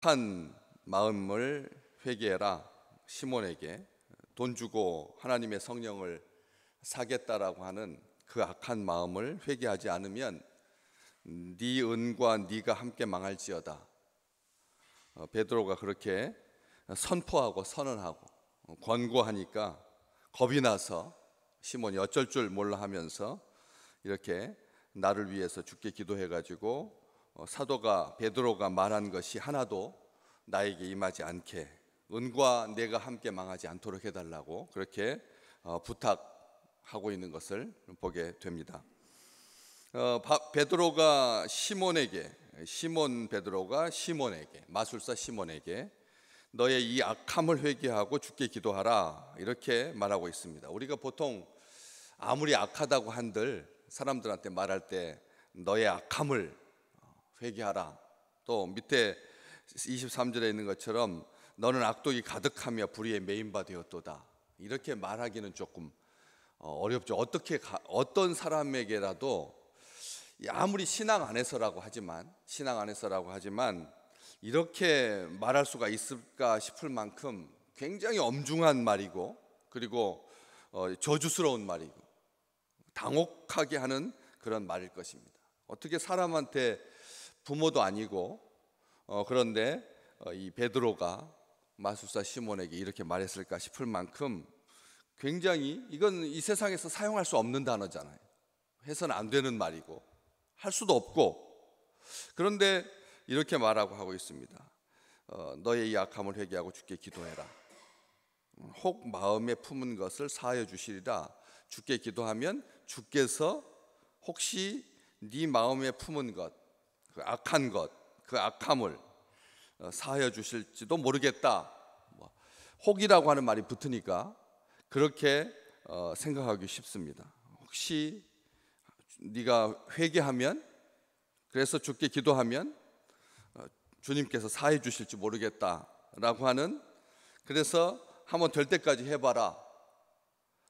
악한 마음을 회개해라. 시몬에게 돈 주고 하나님의 성령을 사겠다라고 하는 그 악한 마음을 회개하지 않으면 네 은과 네가 함께 망할지어다. 베드로가 그렇게 선포하고 선언하고 권고하니까 겁이 나서 시몬이 어쩔 줄 몰라 하면서 이렇게 나를 위해서 주께 기도해가지고 사도가 베드로가 말한 것이 하나도 나에게 임하지 않게, 은과 내가 함께 망하지 않도록 해달라고 그렇게 부탁하고 있는 것을 보게 됩니다. 베드로가 시몬 베드로가 시몬에게, 마술사 시몬에게 너의 이 악함을 회개하고 주께 기도하라 이렇게 말하고 있습니다. 우리가 보통 아무리 악하다고 한들 사람들한테 말할 때 너의 악함을 회개하라, 또 밑에 23절에 있는 것처럼 너는 악독이 가득하며 불의에 메인 바 되었도다 이렇게 말하기는 조금 어렵죠. 어떤 사람에게라도 아무리 신앙 안에서라고 하지만 이렇게 말할 수가 있을까 싶을 만큼 굉장히 엄중한 말이고, 그리고 저주스러운 말이고 당혹하게 하는 그런 말일 것입니다. 어떻게 사람한테, 부모도 아니고 그런데 이 베드로가 마술사 시몬에게 이렇게 말했을까 싶을 만큼 굉장히, 이건 이 세상에서 사용할 수 없는 단어잖아요. 해서는 안 되는 말이고 할 수도 없고, 그런데 이렇게 말하고 하고 있습니다. 너의 이 악함을 회개하고 주께 기도해라. 혹 마음에 품은 것을 사하여 주시리라. 주께 기도하면 주께서 혹시 네 마음에 품은 것, 그 악한 것, 그 악함을 사하여 주실지도 모르겠다. 혹이라고 하는 말이 붙으니까 그렇게 생각하기 쉽습니다. 혹시 네가 회개하면, 그래서 주께 기도하면 주님께서 사해 주실지 모르겠다라고 하는, 그래서 한번 될 때까지 해봐라,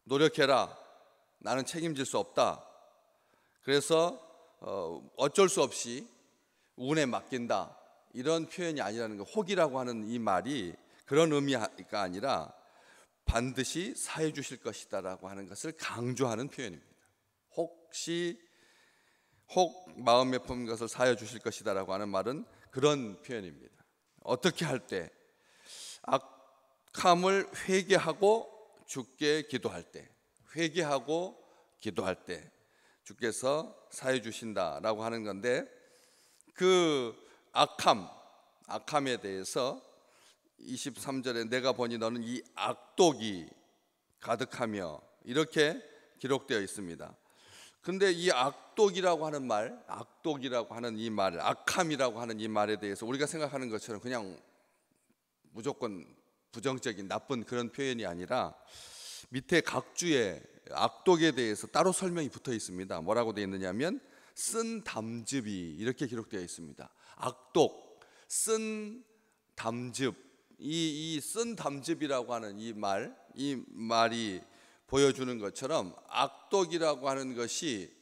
노력해라, 나는 책임질 수 없다, 그래서 어쩔 수 없이 운에 맡긴다, 이런 표현이 아니라는 거. 혹이라고 하는 이 말이 그런 의미가 아니라 반드시 사해 주실 것이다라고 하는 것을 강조하는 표현입니다. 혹 마음에 품은 것을 사해 주실 것이다라고 하는 말은 그런 표현입니다. 어떻게 할 때? 악함을 회개하고 주께 기도할 때, 회개하고 기도할 때 주께서 사해 주신다라고 하는 건데, 그 악함에 대해서 23절에 내가 보니 너는 이 악독이 가득하며 이렇게 기록되어 있습니다. 근데 이 악독이라고 하는 말, 악함이라고 하는 이 말에 대해서 우리가 생각하는 것처럼 그냥 무조건 부정적인 나쁜 그런 표현이 아니라 밑에 각주에 악독에 대해서 따로 설명이 붙어 있습니다. 뭐라고 되어 있느냐면 쓴 담즙이 이렇게 기록되어 있습니다. 악독, 쓴 담즙. 이 쓴 담즙이라고 하는 이 말이 보여주는 것처럼 악독이라고 하는 것이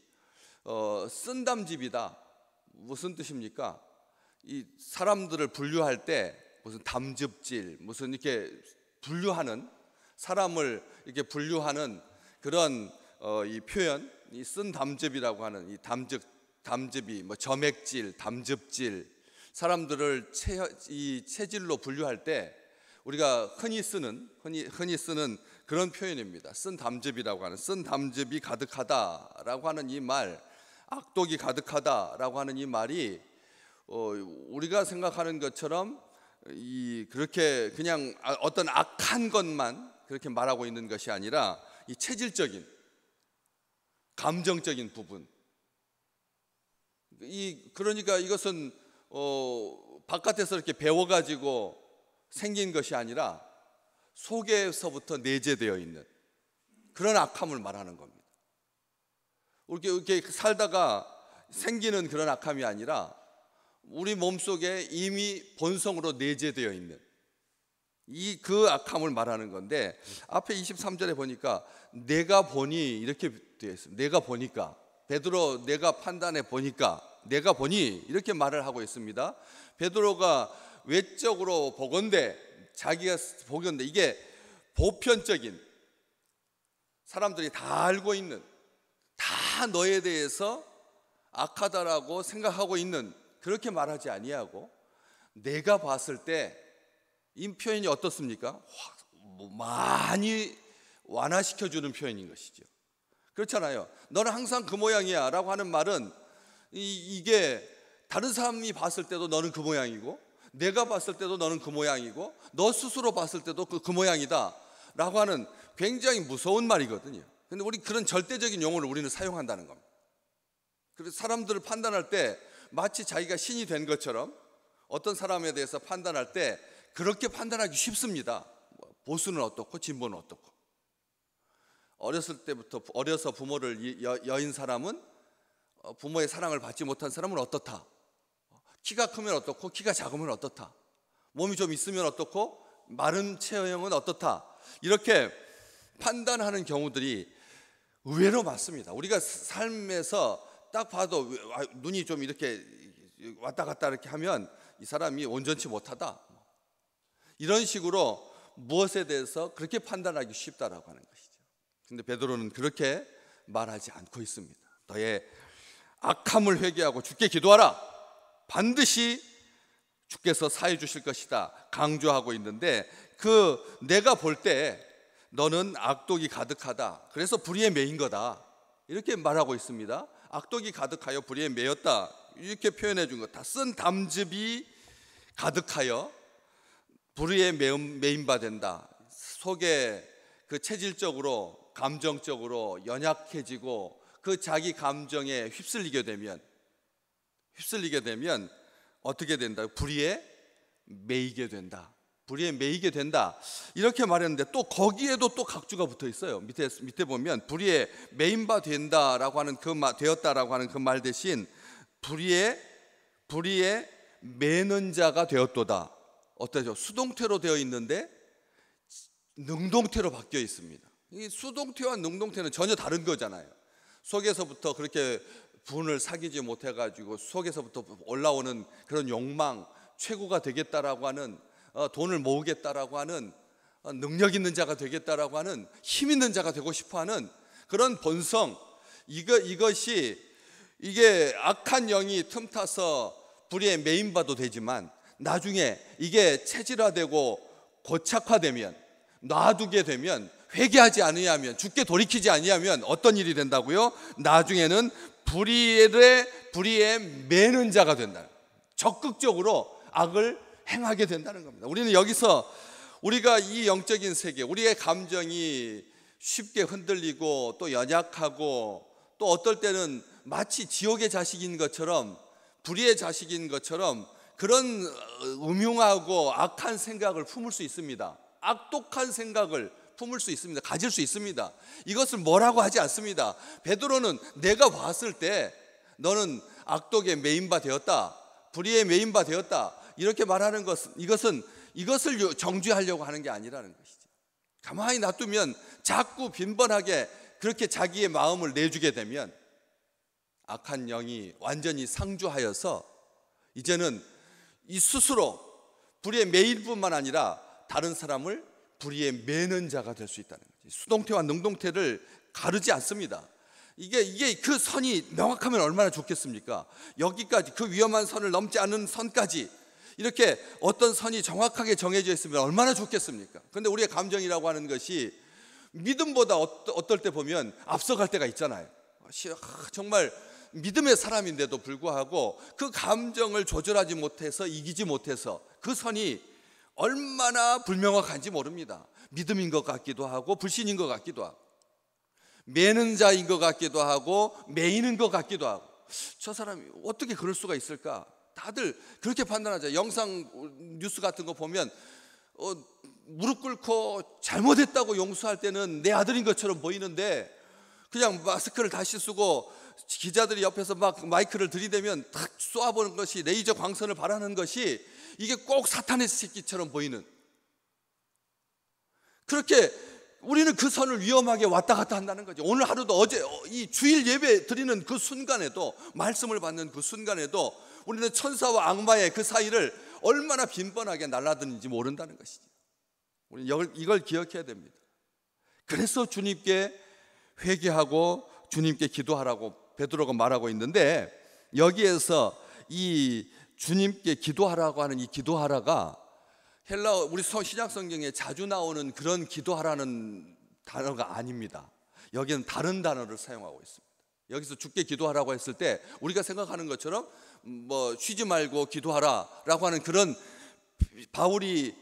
쓴 담즙이다. 무슨 뜻입니까? 이 사람들을 분류할 때 무슨 담즙질, 무슨 이렇게 분류하는, 사람을 이렇게 분류하는 그런 이 표현, 이 쓴 담즙이라고 하는 이 담즙이 뭐 점액질, 담즙질, 사람들을 이 체질로 분류할 때 우리가 흔히 쓰는 그런 표현입니다. 쓴 담즙이라고 하는, 쓴 담즙이 가득하다라고 하는 이 말, 악독이 가득하다라고 하는 이 말이 우리가 생각하는 것처럼 그렇게 그냥 어떤 악한 것만 그렇게 말하고 있는 것이 아니라 이 체질적인, 감정적인 부분, 그러니까 이것은 바깥에서 이렇게 배워가지고 생긴 것이 아니라 속에서부터 내재되어 있는 그런 악함을 말하는 겁니다. 이렇게 살다가 생기는 그런 악함이 아니라 우리 몸속에 이미 본성으로 내재되어 있는 그 악함을 말하는 건데, 앞에 23절에 보니까 내가 보니 이렇게 되어 있습니다. 내가 보니까, 베드로 내가 판단해 보니까, 내가 보니 이렇게 말을 하고 있습니다. 베드로가 외적으로 보건대, 자기가 보건대, 이게 보편적인, 사람들이 다 알고 있는, 다 너에 대해서 악하다라고 생각하고 있는, 그렇게 말하지 아니하고 내가 봤을 때 이 표현이 어떻습니까? 많이 완화시켜주는 표현인 것이죠. 그렇잖아요. 너는 항상 그 모양이야 라고 하는 말은 이게 다른 사람이 봤을 때도 너는 그 모양이고, 내가 봤을 때도 너는 그 모양이고, 너 스스로 봤을 때도 그 모양이다 라고 하는 굉장히 무서운 말이거든요. 근데 우리 그런 절대적인 용어를 우리는 사용한다는 겁니다. 그래서 사람들을 판단할 때 마치 자기가 신이 된 것처럼 어떤 사람에 대해서 판단할 때 그렇게 판단하기 쉽습니다. 보수는 어떻고 진보는 어떻고. 어려서 부모를 여인 사람은 부모의 사랑을 받지 못한 사람은 어떻다. 키가 크면 어떻고 키가 작으면 어떻다. 몸이 좀 있으면 어떻고 마른 체형은 어떻다. 이렇게 판단하는 경우들이 의외로 많습니다. 우리가 삶에서 딱 봐도 눈이 좀 이렇게 왔다 갔다 이렇게 하면 이 사람이 온전치 못하다, 이런 식으로 무엇에 대해서 그렇게 판단하기 쉽다라고 하는 것이죠. 근데 베드로는 그렇게 말하지 않고 있습니다. 너의 악함을 회개하고 주께 기도하라. 반드시 주께서 사해 주실 것이다 강조하고 있는데, 내가 볼 때 너는 악독이 가득하다, 그래서 불의에 매인 거다, 이렇게 말하고 있습니다. 악독이 가득하여 불의에 매였다, 이렇게 표현해 준 것. 다 쓴 담즙이 가득하여 불의에 매인 바 된다. 속에 그 체질적으로 감정적으로 연약해지고 그 자기 감정에 휩쓸리게 되면 어떻게 된다? 불의에 매이게 된다. 불의에 매이게 된다. 이렇게 말했는데 또 거기에도 또 각주가 붙어 있어요. 밑에 보면 불의에 매인 바 된다라고 하는 되었다라고 하는 그 말 대신 불의에 매는 자가 되었도다. 어떠죠? 수동태로 되어 있는데 능동태로 바뀌어 있습니다. 이 수동태와 능동태는 전혀 다른 거잖아요. 속에서부터 그렇게 분을 사귀지 못해가지고 속에서부터 올라오는 그런 욕망, 최고가 되겠다라고 하는, 돈을 모으겠다라고 하는, 능력 있는 자가 되겠다라고 하는, 힘 있는 자가 되고 싶어하는 그런 본성, 이게 악한 영이 틈타서 불의에 매인봐도 되지만 나중에 이게 체질화되고 고착화되면, 놔두게 되면, 회개하지 아니하면, 주께 돌이키지 아니하면 어떤 일이 된다고요? 나중에는 불의에 매는 자가 된다. 적극적으로 악을 행하게 된다는 겁니다. 우리는 여기서 우리가 이 영적인 세계, 우리의 감정이 쉽게 흔들리고 또 연약하고 또 어떨 때는 마치 지옥의 자식인 것처럼, 불의의 자식인 것처럼 그런 음흉하고 악한 생각을 품을 수 있습니다. 악독한 생각을 품을 수 있습니다. 가질 수 있습니다. 이것을 뭐라고 하지 않습니다. 베드로는 내가 봤을 때 너는 악독에 매인바 되었다, 불의에 매인바 되었다, 이렇게 말하는 것은 이것을 정죄하려고 하는 게 아니라는 것이죠. 가만히 놔두면 자꾸 빈번하게 그렇게 자기의 마음을 내주게 되면 악한 영이 완전히 상주하여서 이제는 이 스스로 불의에 매일 뿐만 아니라 다른 사람을 불의에 매는 자가 될 수 있다는 거죠. 수동태와 능동태를 가르지 않습니다. 이게 그 선이 명확하면 얼마나 좋겠습니까? 여기까지, 그 위험한 선을 넘지 않는 선까지 이렇게 어떤 선이 정확하게 정해져 있으면 얼마나 좋겠습니까? 그런데 우리의 감정이라고 하는 것이 믿음보다 어떨 때 보면 앞서갈 때가 있잖아요. 정말 믿음의 사람인데도 불구하고 그 감정을 조절하지 못해서, 이기지 못해서 그 선이 얼마나 불명확한지 모릅니다. 믿음인 것 같기도 하고 불신인 것 같기도 하고, 매는 자인 것 같기도 하고 매이는 것 같기도 하고, 저 사람이 어떻게 그럴 수가 있을까? 다들 그렇게 판단하죠. 영상 뉴스 같은 거 보면 무릎 ቁ꿇고 잘못했다고 용서할 때는 내 아들인 것처럼 보이는데, 그냥 마스크를 다시 쓰고 기자들이 옆에서 막 마이크를 들이대면 탁 쏘아보는 것이, 레이저 광선을 발하는 것이 이게 꼭 사탄의 새끼처럼 보이는, 그렇게 우리는 그 선을 위험하게 왔다 갔다 한다는 거죠. 오늘 하루도, 어제 이 주일 예배 드리는 그 순간에도, 말씀을 받는 그 순간에도 우리는 천사와 악마의 그 사이를 얼마나 빈번하게 날아드는지 모른다는 것이죠. 우리는 이걸 기억해야 됩니다. 그래서 주님께 회개하고 주님께 기도하라고 베드로가 말하고 있는데, 여기에서 이 주님께 기도하라고 하는 이 기도하라가 헬라어, 우리 신약 성경에 자주 나오는 그런 기도하라는 단어가 아닙니다. 여기는 다른 단어를 사용하고 있습니다. 여기서 주께 기도하라고 했을 때 우리가 생각하는 것처럼 뭐 쉬지 말고 기도하라라고 하는 그런, 바울이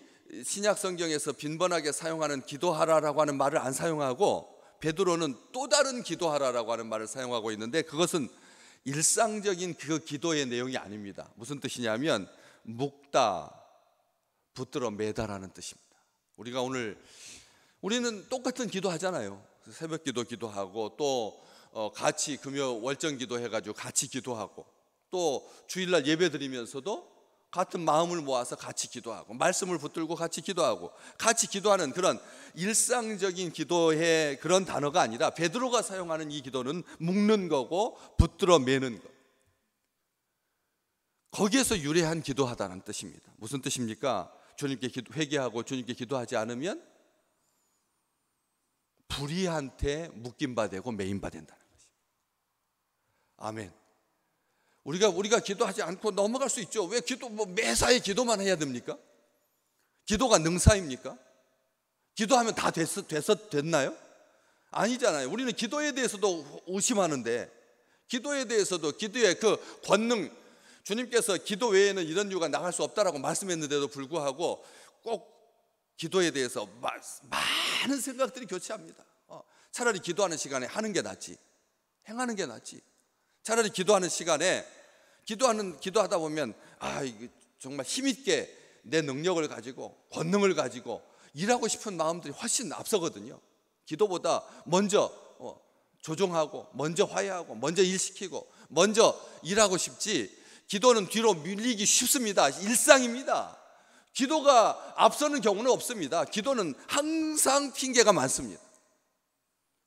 신약 성경에서 빈번하게 사용하는 기도하라라고 하는 말을 안 사용하고 베드로는 또 다른 기도하라라고 하는 말을 사용하고 있는데, 그것은 일상적인 그 기도의 내용이 아닙니다. 무슨 뜻이냐면 묶다, 붙들어 매다라는 뜻입니다. 우리는 똑같은 기도 하잖아요. 새벽 기도하고 또 같이 금요 월정 기도해가지고 같이 기도하고, 또 주일날 예배 드리면서도 같은 마음을 모아서 같이 기도하고, 말씀을 붙들고 같이 기도하고, 같이 기도하는 그런 일상적인 기도의 그런 단어가 아니라 베드로가 사용하는 이 기도는 묶는 거고 붙들어 매는 거, 거기에서 유래한 기도하다는 뜻입니다. 무슨 뜻입니까? 주님께 회개하고 주님께 기도하지 않으면 불의한테 묶임 바 되고 매인 바 된다는 것입니다. 아멘. 우리가 기도하지 않고 넘어갈 수 있죠. 왜 매사에 기도만 해야 됩니까? 기도가 능사입니까? 기도하면 다 됐나요? 아니잖아요. 우리는 기도에 대해서도 의심하는데, 기도에 대해서도 기도의 그 권능, 주님께서 기도 외에는 이런 이유가 나갈 수 없다라고 말씀했는데도 불구하고 꼭 기도에 대해서 많은 생각들이 교체합니다. 차라리 기도하는 시간에 하는 게 낫지, 행하는 게 낫지. 차라리 기도하는 시간에 기도하다 보면 이게 정말 힘있게 내 능력을 가지고 권능을 가지고 일하고 싶은 마음들이 훨씬 앞서거든요. 기도보다 먼저 조종하고, 먼저 화해하고, 먼저 일시키고, 먼저 일하고 싶지, 기도는 뒤로 밀리기 쉽습니다. 일상입니다. 기도가 앞서는 경우는 없습니다. 기도는 항상 핑계가 많습니다.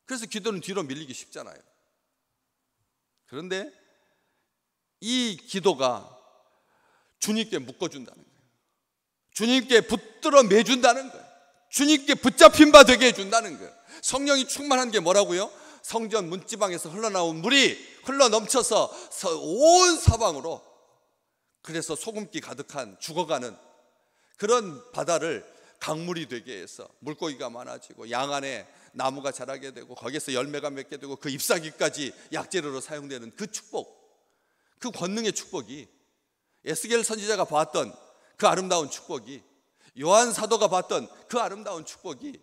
그래서 기도는 뒤로 밀리기 쉽잖아요. 그런데 이 기도가 주님께 묶어준다는 거예요. 주님께 붙들어 매준다는 거예요. 주님께 붙잡힌 바 되게 해준다는 거예요. 성령이 충만한 게 뭐라고요? 성전 문지방에서 흘러나온 물이 흘러넘쳐서 온 사방으로, 그래서 소금기 가득한 죽어가는 그런 바다를 강물이 되게 해서 물고기가 많아지고 양 안에 나무가 자라게 되고 거기에서 열매가 맺게 되고 그 잎사귀까지 약재료로 사용되는 그 축복, 그 권능의 축복이, 에스겔 선지자가 봤던 그 아름다운 축복이, 요한 사도가 봤던 그 아름다운 축복이,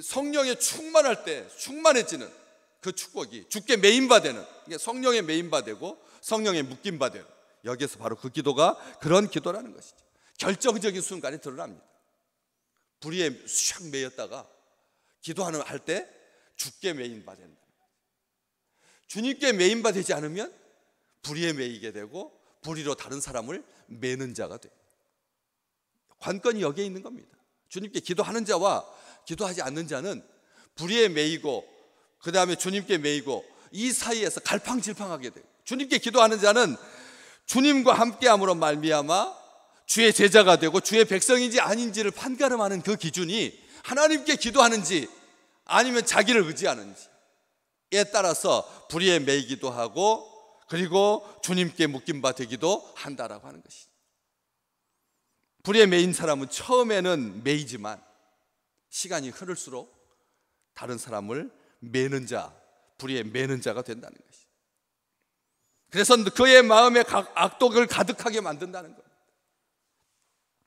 성령에 충만할 때 충만해지는 그 축복이 주께 메인바되는, 성령의 메인바되고 성령의 묶임바되는, 여기에서 바로 그 기도가 그런 기도라는 것이죠. 결정적인 순간에 드러납니다. 불의에 샥 매였다가 기도하는 할 때 주께 메인바된다. 주님께 메인바되지 않으면 불의에 매이게 되고 불의로 다른 사람을 매는 자가 돼요. 관건이 여기에 있는 겁니다. 주님께 기도하는 자와 기도하지 않는 자는 불의에 매이고 그 다음에 주님께 매이고 이 사이에서 갈팡질팡하게 돼요. 주님께 기도하는 자는 주님과 함께함으로 말미암아 주의 제자가 되고 주의 백성인지 아닌지를 판가름하는 그 기준이 하나님께 기도하는지 아니면 자기를 의지하는지에 따라서 불의에 매이기도 하고 그리고 주님께 묶임 바 되기도 한다라고 하는 것이죠. 불의에 매인 사람은 처음에는 매이지만 시간이 흐를수록 다른 사람을 매는 자, 불의에 매는 자가 된다는 것이죠. 그래서 그의 마음에 악독을 가득하게 만든다는 겁니다.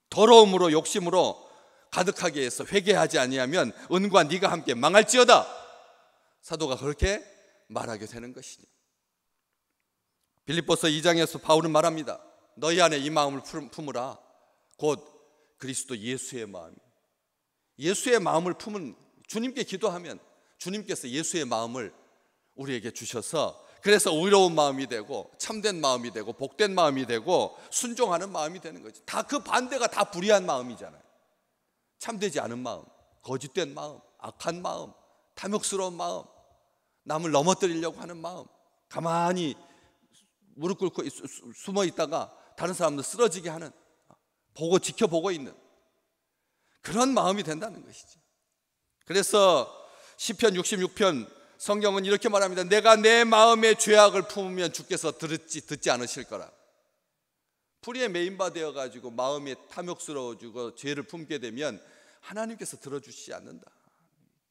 더러움으로 욕심으로 가득하게 해서 회개하지 아니하면 은과 네가 함께 망할지어다. 사도가 그렇게 말하게 되는 것이죠. 빌립보서 2장에서 바울은 말합니다. 너희 안에 이 마음을 품으라. 곧 그리스도 예수의 마음. 예수의 마음을 품은, 주님께 기도하면 주님께서 예수의 마음을 우리에게 주셔서 그래서 의로운 마음이 되고 참된 마음이 되고 복된 마음이 되고 순종하는 마음이 되는 거죠. 다 그 반대가 다 불의한 마음이잖아요. 참되지 않은 마음, 거짓된 마음, 악한 마음, 탐욕스러운 마음, 남을 넘어뜨리려고 하는 마음, 가만히 무릎 꿇고 숨어 있다가 다른 사람들 쓰러지게 하는 보고 지켜보고 있는 그런 마음이 된다는 것이죠. 그래서 시편 66편 성경은 이렇게 말합니다. 내가 내 마음의 죄악을 품으면 주께서 듣지 않으실 거라. 불의에 매인바 되어가지고 마음이 탐욕스러워지고 죄를 품게 되면 하나님께서 들어주시지 않는다.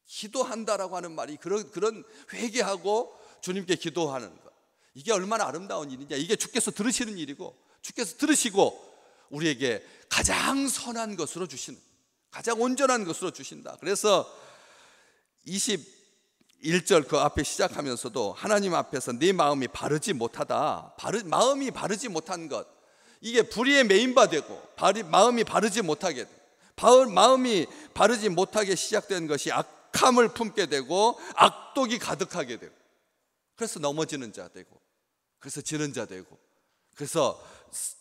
기도한다라고 하는 말이 그런 회개하고 주님께 기도하는 것, 이게 얼마나 아름다운 일이냐. 이게 주께서 들으시는 일이고, 주께서 들으시고 우리에게 가장 선한 것으로 주시는, 가장 온전한 것으로 주신다. 그래서 21절 그 앞에 시작하면서도 하나님 앞에서 네 마음이 바르지 못하다, 마음이 바르지 못한 것, 이게 불의에 매인바되고 마음이 바르지 못하게 돼. 마음이 바르지 못하게 시작된 것이 악함을 품게 되고 악독이 가득하게 되고, 그래서 넘어지는 자 되고, 그래서 지는 자 되고, 그래서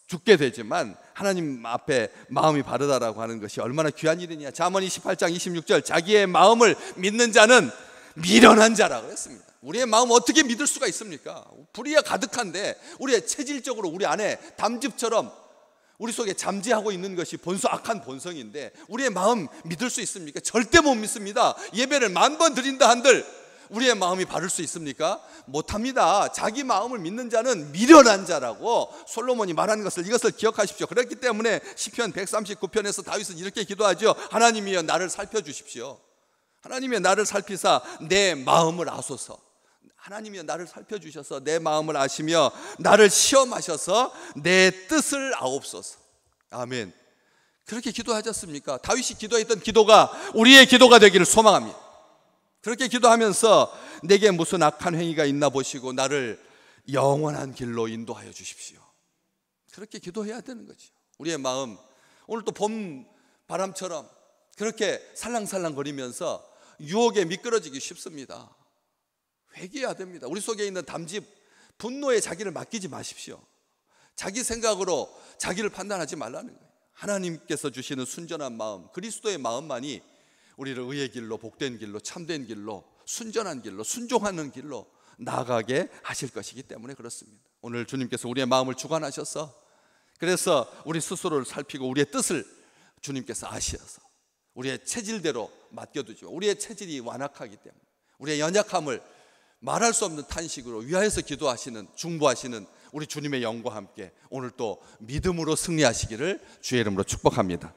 죽게 되지만 하나님 앞에 마음이 바르다라고 하는 것이 얼마나 귀한 일이냐. 잠언 28장 26절 자기의 마음을 믿는 자는 미련한 자라고 했습니다. 우리의 마음 어떻게 믿을 수가 있습니까? 불의가 가득한데 우리의 체질적으로 우리 안에 담즙처럼 우리 속에 잠재하고 있는 것이 악한 본성인데 우리의 마음 믿을 수 있습니까? 절대 못 믿습니다. 예배를 10,000번 드린다 한들 우리의 마음이 바를 수 있습니까? 못합니다. 자기 마음을 믿는 자는 미련한 자라고 솔로몬이 말한 이것을 기억하십시오. 그렇기 때문에 시편 139편에서 다윗은 이렇게 기도하죠. 하나님이여 나를 살펴주십시오. 하나님이여 나를 살피사 내 마음을 아소서. 하나님이여 나를 살펴주셔서 내 마음을 아시며 나를 시험하셔서 내 뜻을 아옵소서. 아멘. 그렇게 기도하셨습니까? 다윗이 기도했던 기도가 우리의 기도가 되기를 소망합니다. 그렇게 기도하면서 내게 무슨 악한 행위가 있나 보시고 나를 영원한 길로 인도하여 주십시오. 그렇게 기도해야 되는 거죠. 우리의 마음, 오늘 또 봄 바람처럼 그렇게 살랑살랑 거리면서 유혹에 미끄러지기 쉽습니다. 회개해야 됩니다. 우리 속에 있는 담즙, 분노에 자기를 맡기지 마십시오. 자기 생각으로 자기를 판단하지 말라는 거예요. 하나님께서 주시는 순전한 마음, 그리스도의 마음만이 우리를 의의 길로, 복된 길로, 참된 길로, 순전한 길로, 순종하는 길로 나아가게 하실 것이기 때문에 그렇습니다. 오늘 주님께서 우리의 마음을 주관하셔서, 그래서 우리 스스로를 살피고 우리의 뜻을 주님께서 아시어서 우리의 체질대로 맡겨두죠. 우리의 체질이 완악하기 때문에 우리의 연약함을 말할 수 없는 탄식으로 위하여서 기도하시는, 중보하시는 우리 주님의 영과 함께 오늘 또 믿음으로 승리하시기를 주의 이름으로 축복합니다.